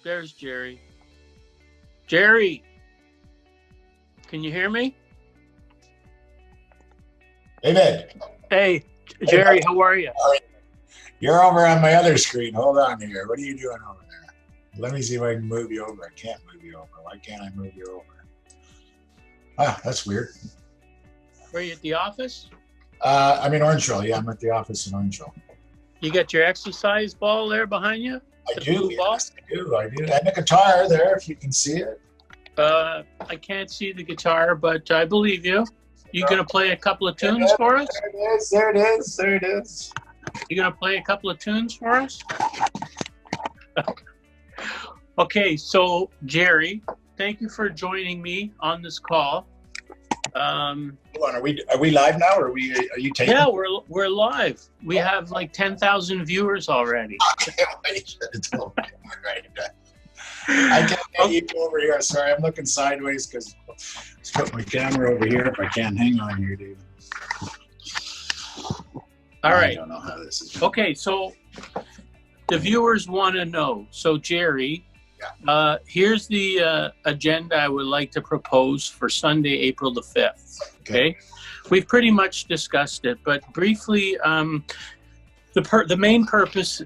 There's Gerry. Gerry, can you hear me? David. Hey, Gerry, how are you? You're over on my other screen. Hold on here. What are you doing over there? Let me see if I can move you over. I can't move you over. Why can't I move you over? Ah, that's weird. Were you at the office? I'm in Orangeville. Yeah, I'm at the office in Orangeville. You got your exercise ball there behind you? I do. Yes, I do. And the guitar there, if you can see it. I can't see the guitar, but I believe you. You gonna play a couple of tunes for us? There it is. There it is. There it is. You gonna play a couple of tunes for us? Okay, so Gerry, thank you for joining me on this call. Are we live now, or are you taking? Yeah, we're live. We have like 10,000 viewers already. I can't get you over here. Sorry, I'm looking sideways because let's put my camera over here if I can. Hang on here, dude. All right. I don't know how this is. Okay, so the viewers want to know. So Gerry, here's the agenda I would like to propose for Sunday, April the 5th. Okay. We've pretty much discussed it, but briefly, the main purpose,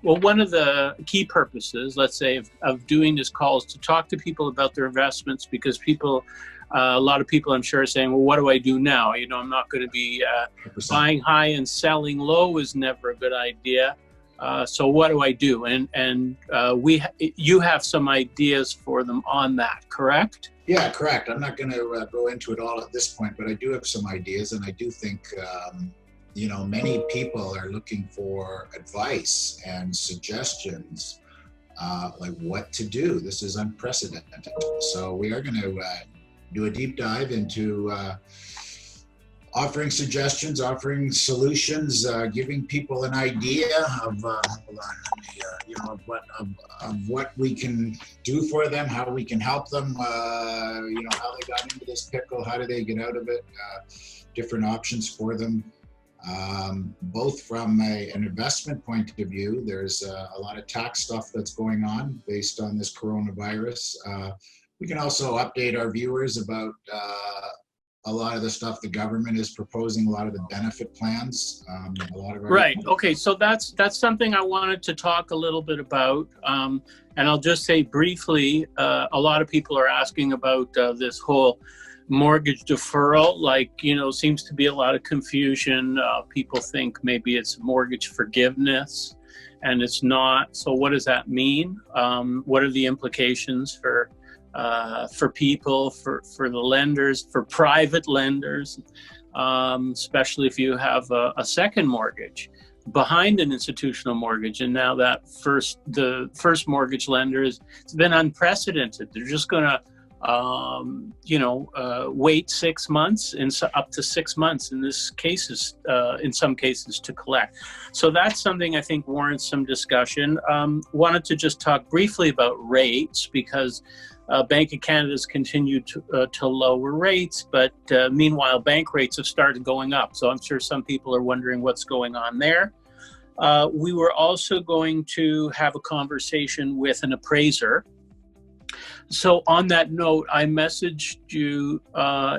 one of the key purposes, let's say, of doing this call is to talk to people about their investments, because people, a lot of people I'm sure are saying, well, what do I do now? You know, I'm not going to be buying high and selling low is never a good idea. So what do I do? And you have some ideas for them on that, correct? Yeah, correct. I'm not going to go into it all at this point, but I do have some ideas, and I do think, many people are looking for advice and suggestions, like what to do. This is unprecedented. So we are going to do a deep dive into offering suggestions, offering solutions, giving people an idea of what we can do for them, how we can help them, how they got into this pickle, how do they get out of it, different options for them. Both from an investment point of view, there's a lot of tax stuff that's going on based on this coronavirus. We can also update our viewers about a lot of the stuff the government is proposing, a lot of the benefit plans. Right. Okay. So that's something I wanted to talk a little bit about. And I'll just say briefly, a lot of people are asking about this whole mortgage deferral. Seems to be a lot of confusion. People think maybe it's mortgage forgiveness, and it's not. So what does that mean? What are the implications for people, for the lenders, for private lenders, especially if you have a second mortgage behind an institutional mortgage? And now that the first mortgage lender it's been unprecedented. They're just going to wait 6 months, up to 6 months in some cases to collect. So that's something I think warrants some discussion. Wanted to just talk briefly about rates, because Bank of Canada's continued to lower rates, but meanwhile bank rates have started going up. So I'm sure some people are wondering what's going on there. We were also going to have a conversation with an appraiser. So on that note, I messaged you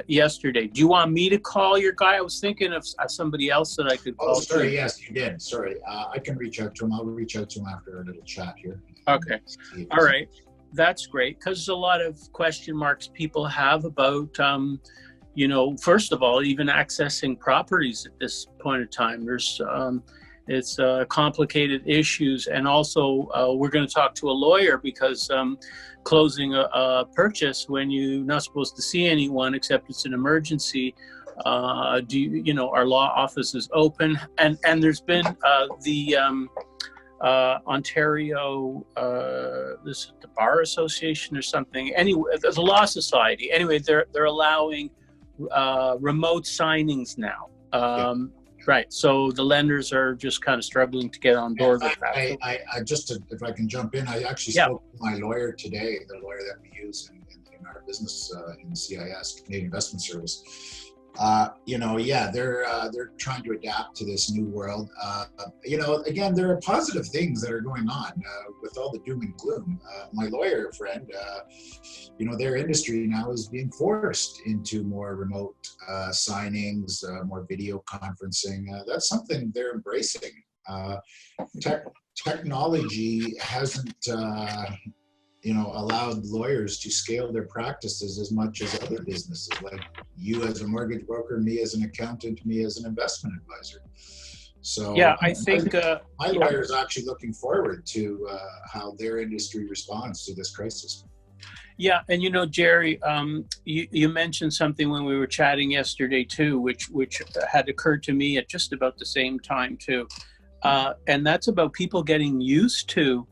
yesterday. Do you want me to call your guy? I was thinking of somebody else that I could call. Oh, sorry. Yes, you did. Sorry. I can reach out to him. I'll reach out to him after a little chat here. Okay. All right. That's great, because there's a lot of question marks people have about, first of all, even accessing properties at this point in time. It's complicated issues. And also, we're going to talk to a lawyer, because closing a purchase when you're not supposed to see anyone except it's an emergency, our law office is open. And there's been the Ontario, this is the Bar Association or something. Anyway, the Law Society. Anyway, they're allowing remote signings now. Right. So the lenders are just kind of struggling to get on board with that. If I can jump in, I actually spoke to my lawyer today, the lawyer that we use in our business in CIS, Canadian Investment Service. they're trying to adapt to this new world. Again, there are positive things that are going on with all the doom and gloom. My lawyer friend, their industry now is being forced into more remote signings, more video conferencing. That's something they're embracing. Technology hasn't allowed lawyers to scale their practices as much as other businesses, like you as a mortgage broker, me as an accountant, me as an investment advisor. So yeah, I think my lawyer is actually looking forward to how their industry responds to this crisis. Yeah, and Gerry, you mentioned something when we were chatting yesterday too, which had occurred to me at just about the same time too, and that's about people getting used to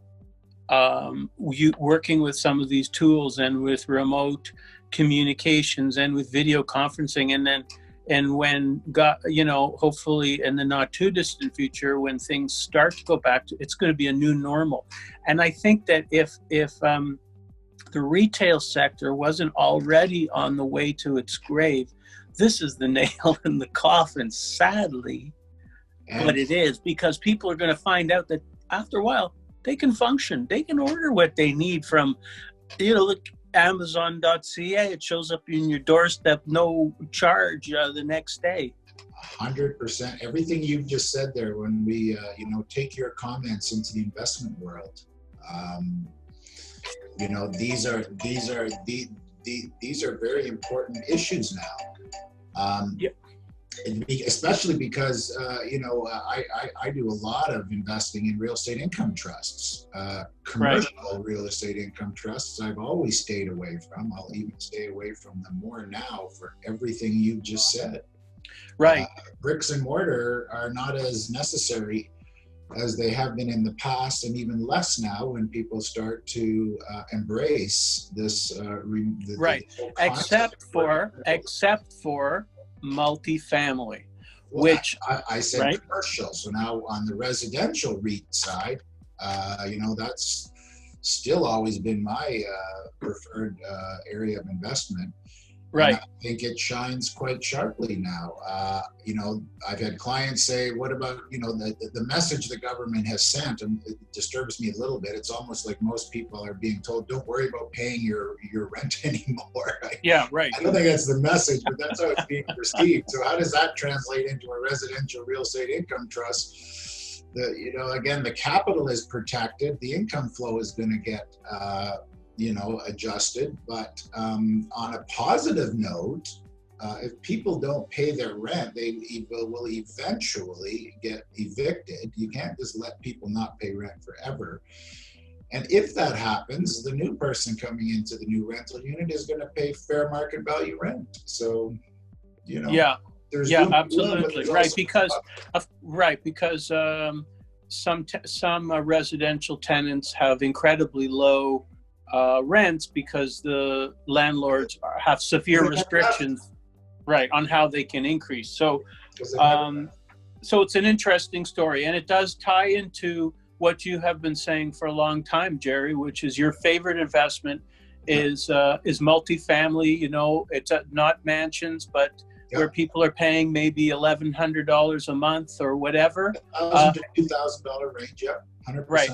working with some of these tools and with remote communications and with video conferencing, and when hopefully in the not too distant future, when things start to go back to, it's going to be a new normal. And I think that if the retail sector wasn't already on the way to its grave, this is the nail in the coffin, sadly. But it is, because people are going to find out that after a while, they can function. They can order what they need from, look, Amazon.ca. It shows up in your doorstep, no charge the next day. 100%. Everything you've just said there, when we, take your comments into the investment world, these are very important issues now. Yep. Especially because I do a lot of investing in real estate income trusts, commercial real estate income trusts. I've always stayed away from. I'll even stay away from them more now for everything you've just said. Right. Bricks and mortar are not as necessary as they have been in the past, and even less now when people start to embrace this. Except for multifamily, which I said commercial. So now on the residential REIT side, that's still always been my preferred area of investment. Right. And I think it shines quite sharply now. I've had clients say, what about, the message the government has sent, and it disturbs me a little bit. It's almost like most people are being told, don't worry about paying your rent anymore. Yeah, right. I don't think that's the message, but that's how it's being perceived. So how does that translate into a residential real estate income trust? Again, the capital is protected. The income flow is going to get, adjusted. But on a positive note, if people don't pay their rent, they will eventually get evicted. You can't just let people not pay rent forever. And if that happens, the new person coming into the new rental unit is going to pay fair market value rent. So, there's absolutely right, because some residential tenants have incredibly low rents because the landlords have severe restrictions, on how they can increase. So, so it's an interesting story, and it does tie into what you have been saying for a long time, Gerry, which is your favorite investment is multifamily. It's not mansions, but where people are paying maybe $1,100 a month or whatever. $1,000 to $2,000 range, 100%. Right.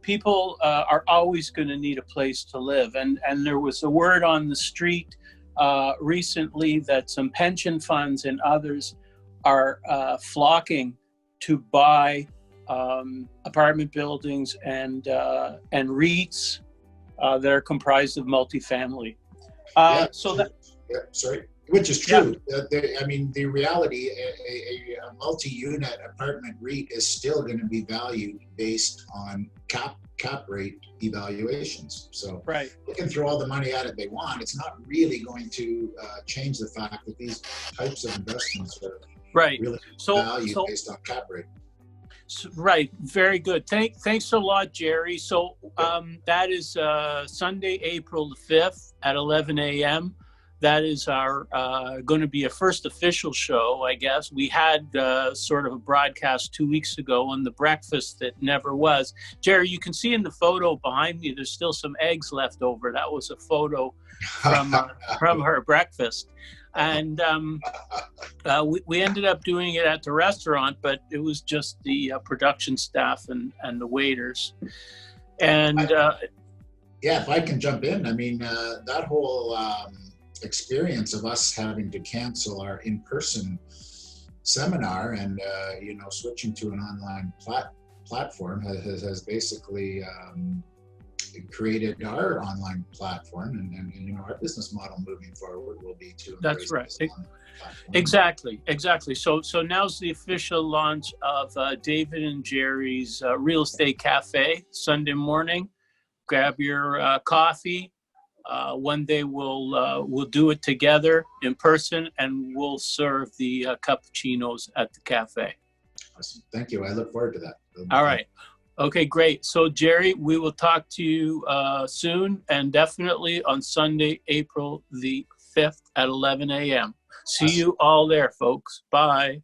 People are always going to need a place to live. And there was a word on the street recently that some pension funds and others are flocking to buy apartment buildings and REITs that are comprised of multifamily. Which is true. The reality, a multi-unit apartment REIT is still going to be valued based on cap rate evaluations. So they can throw all the money at it they want. It's not really going to change the fact that these types of investments are really valued based on cap rate. Right. Very good. Thanks a lot, Gerry. So that is Sunday, April the 5th at 11 a.m. That is our going to be a first official show, I guess. We had sort of a broadcast 2 weeks ago on the breakfast that never was. Gerry, you can see in the photo behind me, there's still some eggs left over. That was a photo from her breakfast. And we ended up doing it at the restaurant, but it was just the production staff and the waiters. And yeah, if I can jump in, I mean, that whole experience of us having to cancel our in-person seminar and switching to an online platform has basically created our online platform, and our business model moving forward will be to that's right. Exactly. So now's the official launch of David and Gerry's Real Estate Cafe Sunday morning. Grab your coffee. One day we'll do it together in person, and we'll serve the cappuccinos at the cafe. Awesome. Thank you. I look forward to that. All right. Okay, great. So Gerry, we will talk to you soon, and definitely on Sunday, April the 5th at 11 a.m. See you all there, folks. Bye.